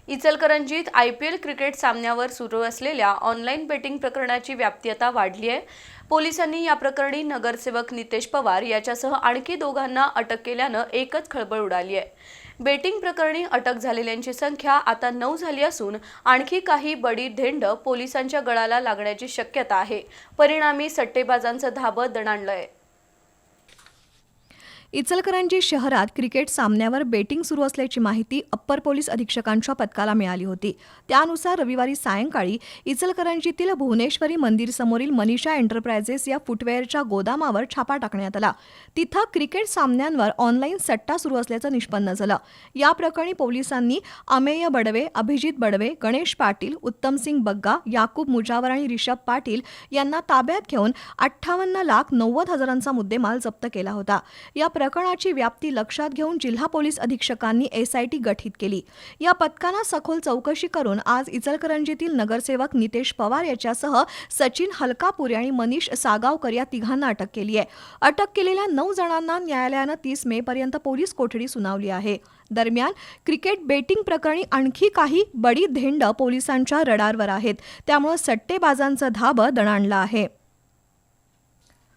इचलकरंजीत IPL cricket सामन्यावर सुरू असलेल्या ऑनलाईन बेटिंग प्रकरणाची व्याप्ती आता वाढली आहे। पोलिसांनी या प्रकरणी नगरसेवक नितेश पवार याच्यासह आणखी दोघांना अटक केल्यानं एकच खळबळ उडाली आहे। बेटिंग प्रकरणी अटक झालेल्यांची संख्या आता 9 झाली असून आणखी काही बडी धेंड पोलिसांच्या गळाला लागण्याची शक्यता आहे। परिणामी सट्टेबाजांचं धाबं दणाणलंय। इचलकरंजी शहरात क्रिकेट सामन्यावर बेटिंग सुरू असल्याची माहिती अप्पर पोलीस अधीक्षकांच्या पथकाला मिळाली होती। त्यानुसार रविवारी सायंकाळी इचलकरंजीतील भुवनेश्वरी मंदिर समोरील मनीषा एंटरप्राइजेस या फुटवेअरच्या गोदामावर छापा टाकण्यात आला। तिथं क्रिकेट सामन्यांवर ऑनलाईन सट्टा सुरू असल्याचं निष्पन्न झालं। या प्रकरणी पोलिसांनी अमेय बडवे, अभिजित बडवे, गणेश पाटील, उत्तमसिंग बग्गा, याकूब मुजावर आणि रिषभ पाटील यांना ताब्यात घेऊन 58,90,000चा मुद्देमाल जप्त केला होता। या प्रकरणाची व्याप्ती लक्षात घेऊन जिल्हा पोलीस अधीक्षकांनी SIT गठीत केली। या पथकानं सखोल चौकशी करून आज इचलकरंजीतील नगरसेवक नितेश पवार याच्यासह सचिन हलकापुरे आणि मनीष सागावकर या तिघांना अटक केली आहे। अटक केलेल्या 9 जणांना न्यायालयानं 30 मे पर्यंत पोलीस कोठडी सुनावली आहे। दरम्यान क्रिकेट बेटिंग प्रकरणी आणखी काही बडी धेंड पोलिसांच्या रडारवर आहेत, त्यामुळे सट्टेबाजांचं धाबं दणाणलं आहे।